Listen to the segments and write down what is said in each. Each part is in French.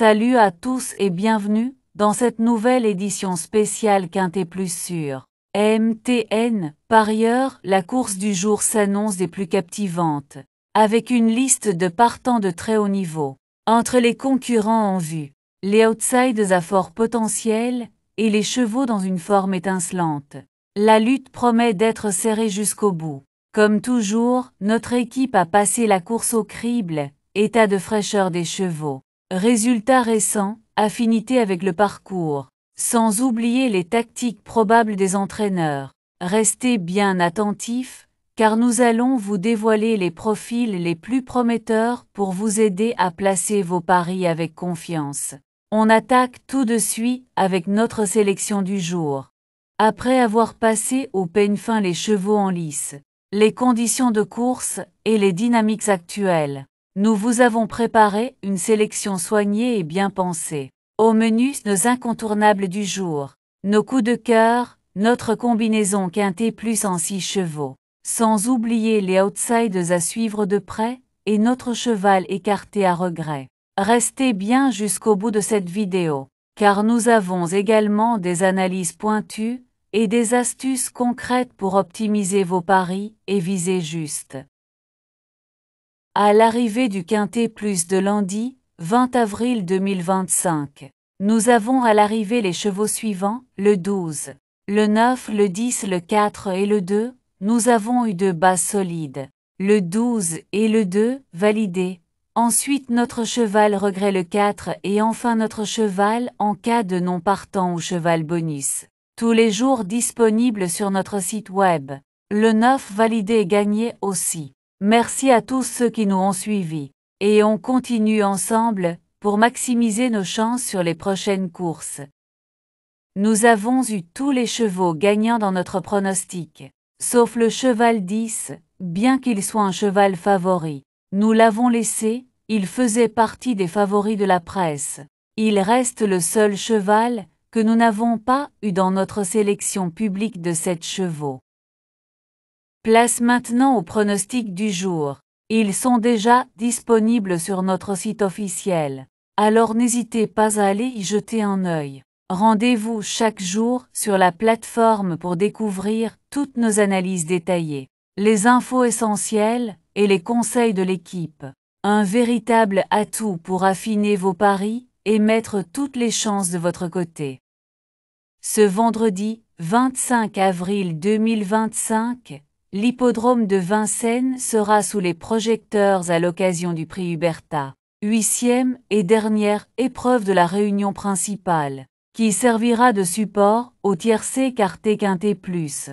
Salut à tous et bienvenue dans cette nouvelle édition spéciale Quintet Plus sur MTN. Par ailleurs, la course du jour s'annonce des plus captivantes, avec une liste de partants de très haut niveau. Entre les concurrents en vue, les outsiders à fort potentiel et les chevaux dans une forme étincelante, la lutte promet d'être serrée jusqu'au bout. Comme toujours, notre équipe a passé la course au crible, état de fraîcheur des chevaux, résultats récents, affinité avec le parcours, sans oublier les tactiques probables des entraîneurs. Restez bien attentifs, car nous allons vous dévoiler les profils les plus prometteurs pour vous aider à placer vos paris avec confiance. On attaque tout de suite avec notre sélection du jour. Après avoir passé au peigne fin les chevaux en lice, les conditions de course et les dynamiques actuelles, nous vous avons préparé une sélection soignée et bien pensée. Au menu, nos incontournables du jour, nos coups de cœur, notre combinaison Quintet Plus en 6 chevaux, sans oublier les outsiders à suivre de près, et notre cheval écarté à regret. Restez bien jusqu'au bout de cette vidéo, car nous avons également des analyses pointues et des astuces concrètes pour optimiser vos paris et viser juste. À l'arrivée du Quintet Plus de lundi, 20 avril 2025, nous avons à l'arrivée les chevaux suivants, le 12, le 9, le 10, le 4 et le 2, nous avons eu deux bases solides, le 12 et le 2, validés. Ensuite notre cheval regret le 4 et enfin notre cheval en cas de non partant ou cheval bonus. Tous les jours disponibles sur notre site web. Le 9 validé et gagné aussi. Merci à tous ceux qui nous ont suivis. Et on continue ensemble pour maximiser nos chances sur les prochaines courses. Nous avons eu tous les chevaux gagnants dans notre pronostic. Sauf le cheval 10, bien qu'il soit un cheval favori. Nous l'avons laissé, il faisait partie des favoris de la presse. Il reste le seul cheval que nous n'avons pas eu dans notre sélection publique de 7 chevaux. Place maintenant au pronostic du jour. Ils sont déjà disponibles sur notre site officiel. Alors n'hésitez pas à aller y jeter un œil. Rendez-vous chaque jour sur la plateforme pour découvrir toutes nos analyses détaillées, les infos essentielles et les conseils de l'équipe. Un véritable atout pour affiner vos paris et mettre toutes les chances de votre côté. Ce vendredi, 25 avril 2025, l'hippodrome de Vincennes sera sous les projecteurs à l'occasion du prix Huberta, 8e et dernière épreuve de la réunion principale, qui servira de support au tiercé écarté Quintet Plus.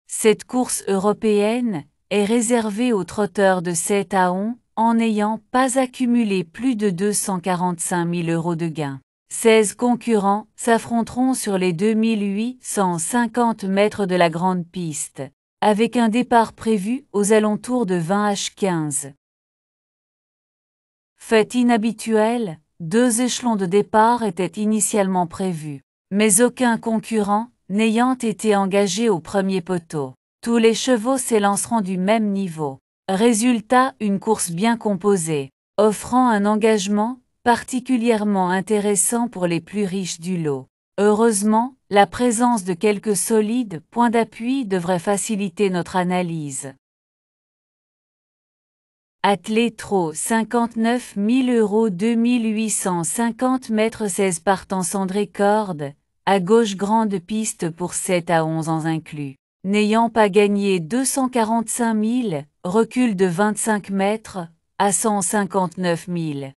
Cette course européenne est réservée aux trotteurs de 7 à 11 en n'ayant pas accumulé plus de 245 000 € de gains. 16 concurrents s'affronteront sur les 2850 mètres de la grande piste, avec un départ prévu aux alentours de 20h15. Fait inhabituel, 2 échelons de départ étaient initialement prévus, mais aucun concurrent n'ayant été engagé au premier poteau. Tous les chevaux s'élanceront du même niveau. Résultat, une course bien composée, offrant un engagement particulièrement intéressant pour les plus riches du lot. Heureusement, la présence de quelques solides points d'appui devrait faciliter notre analyse. Attelé Trot 59 000 €, 2850 mètres 16 partants cendré corde, à gauche grande piste pour 7 à 11 ans inclus. N'ayant pas gagné 245 000, recul de 25 mètres, à 159 000.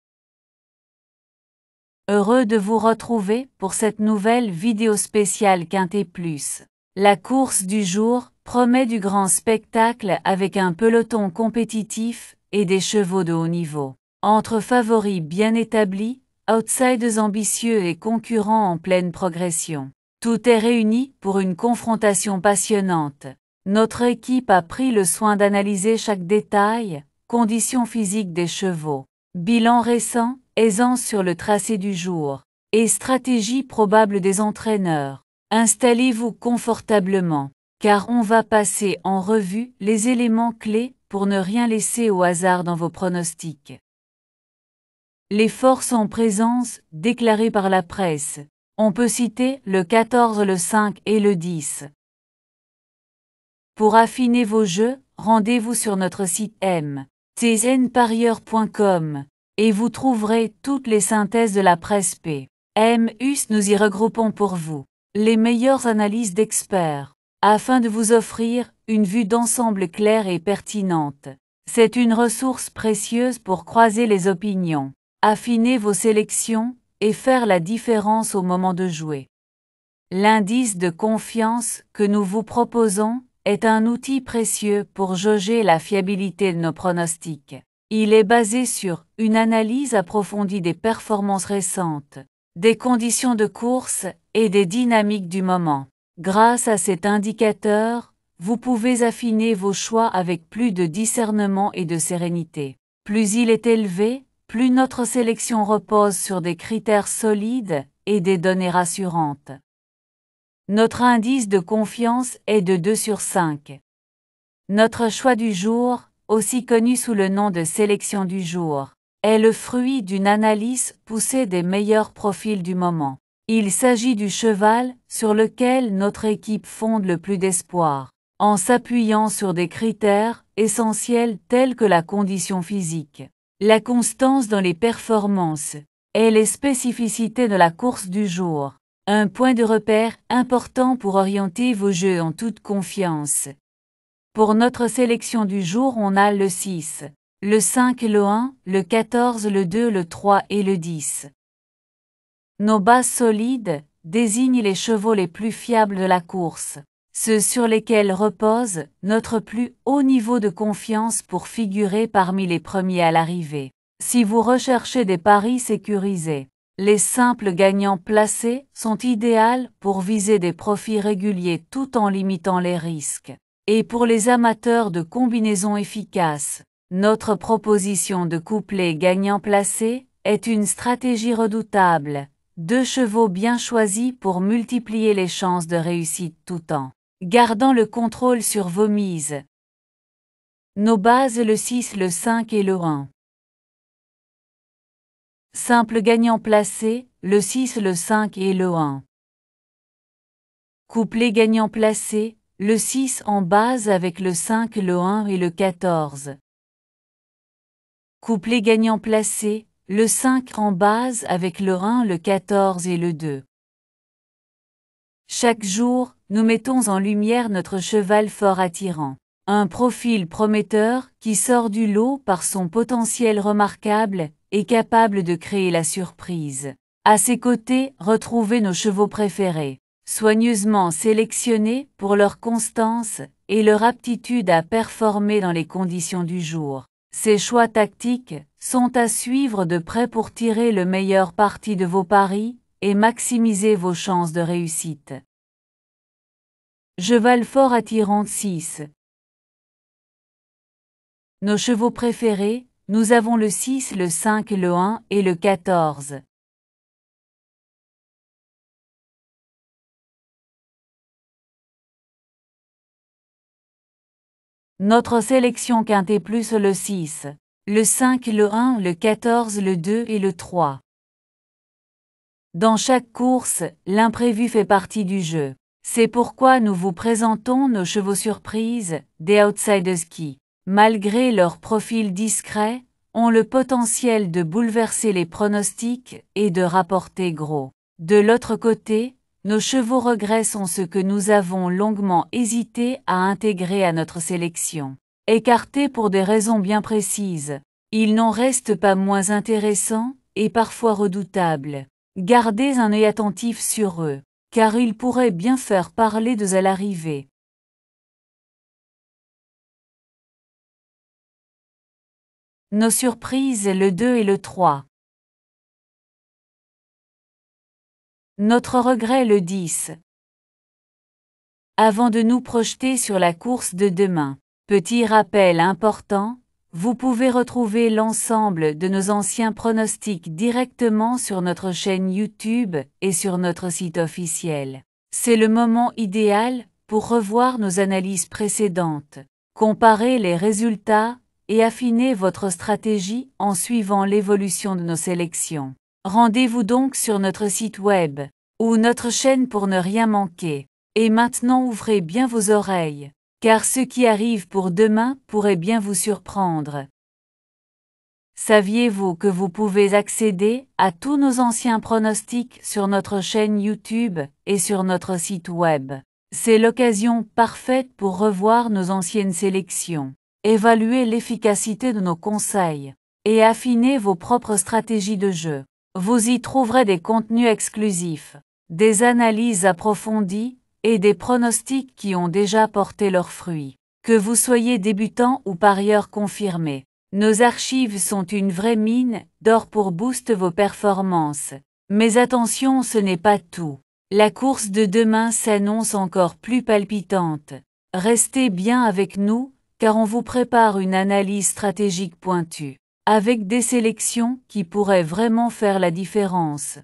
Heureux de vous retrouver pour cette nouvelle vidéo spéciale Quintet Plus. La course du jour promet du grand spectacle avec un peloton compétitif et des chevaux de haut niveau. Entre favoris bien établis, outsiders ambitieux et concurrents en pleine progression. Tout est réuni pour une confrontation passionnante. Notre équipe a pris le soin d'analyser chaque détail, conditions physiques des chevaux, bilan récent, aisance sur le tracé du jour, et stratégie probable des entraîneurs. Installez-vous confortablement, car on va passer en revue les éléments clés pour ne rien laisser au hasard dans vos pronostics. Les forces en présence, déclarées par la presse. On peut citer le 14, le 5 et le 10. Pour affiner vos jeux, rendez-vous sur notre site mtnparieur.com et vous trouverez toutes les synthèses de la presse P. MUS. Nous y regroupons pour vous les meilleures analyses d'experts, afin de vous offrir une vue d'ensemble claire et pertinente. C'est une ressource précieuse pour croiser les opinions, affiner vos sélections et faire la différence au moment de jouer. L'indice de confiance que nous vous proposons est un outil précieux pour jauger la fiabilité de nos pronostics. Il est basé sur une analyse approfondie des performances récentes, des conditions de course et des dynamiques du moment. Grâce à cet indicateur, vous pouvez affiner vos choix avec plus de discernement et de sérénité. Plus il est élevé, plus notre sélection repose sur des critères solides et des données rassurantes. Notre indice de confiance est de 2 sur 5. Notre choix du jour, aussi connu sous le nom de sélection du jour, est le fruit d'une analyse poussée des meilleurs profils du moment. Il s'agit du cheval sur lequel notre équipe fonde le plus d'espoir, en s'appuyant sur des critères essentiels tels que la condition physique, la constance dans les performances et les spécificités de la course du jour. Un point de repère important pour orienter vos jeux en toute confiance. Pour notre sélection du jour, on a le 6, le 5, le 1, le 14, le 2, le 3 et le 10. Nos bases solides désignent les chevaux les plus fiables de la course, ceux sur lesquels repose notre plus haut niveau de confiance pour figurer parmi les premiers à l'arrivée. Si vous recherchez des paris sécurisés, les simples gagnants placés sont idéaux pour viser des profits réguliers tout en limitant les risques. Et pour les amateurs de combinaisons efficaces, notre proposition de couplet gagnant placé est une stratégie redoutable. 2 chevaux bien choisis pour multiplier les chances de réussite tout en gardant le contrôle sur vos mises. Nos bases le 6, le 5 et le 1. Simple gagnant placé, le 6, le 5 et le 1. Couplet gagnant placé, le 6 en base avec le 5, le 1 et le 14. Couplet gagnant placé, le 5 en base avec le 1, le 14 et le 2. Chaque jour, nous mettons en lumière notre cheval fort attirant. Un profil prometteur qui sort du lot par son potentiel remarquable et capable de créer la surprise. À ses côtés, retrouvez nos chevaux préférés, soigneusement sélectionnés pour leur constance et leur aptitude à performer dans les conditions du jour. Ces choix tactiques sont à suivre de près pour tirer le meilleur parti de vos paris et maximiser vos chances de réussite. Cheval fort attirant 6. Nos chevaux préférés, nous avons le 6, le 5, le 1 et le 14. Notre sélection quintet plus le 6, le 5, le 1, le 14, le 2 et le 3. Dans chaque course, l'imprévu fait partie du jeu. C'est pourquoi nous vous présentons nos chevaux surprises, des outsiders qui, malgré leur profil discret, ont le potentiel de bouleverser les pronostics et de rapporter gros. De l'autre côté, nos chevaux regrets sont ceux que nous avons longuement hésité à intégrer à notre sélection. Écartés pour des raisons bien précises, ils n'en restent pas moins intéressants et parfois redoutables. Gardez un œil attentif sur eux, car ils pourraient bien faire parler d'eux à l'arrivée. Nos surprises le 2 et le 3. Notre regret le 10. Avant de nous projeter sur la course de demain, petit rappel important, vous pouvez retrouver l'ensemble de nos anciens pronostics directement sur notre chaîne YouTube et sur notre site officiel. C'est le moment idéal pour revoir nos analyses précédentes, comparer les résultats et affinez votre stratégie en suivant l'évolution de nos sélections. Rendez-vous donc sur notre site web ou notre chaîne pour ne rien manquer. Et maintenant ouvrez bien vos oreilles, car ce qui arrive pour demain pourrait bien vous surprendre. Saviez-vous que vous pouvez accéder à tous nos anciens pronostics sur notre chaîne YouTube et sur notre site web? C'est l'occasion parfaite pour revoir nos anciennes sélections, évaluer l'efficacité de nos conseils et affiner vos propres stratégies de jeu. Vous y trouverez des contenus exclusifs, des analyses approfondies et des pronostics qui ont déjà porté leurs fruits. Que vous soyez débutant ou parieur confirmé, nos archives sont une vraie mine d'or pour booster vos performances. Mais attention, ce n'est pas tout. La course de demain s'annonce encore plus palpitante. Restez bien avec nous, car on vous prépare une analyse stratégique pointue, avec des sélections qui pourraient vraiment faire la différence.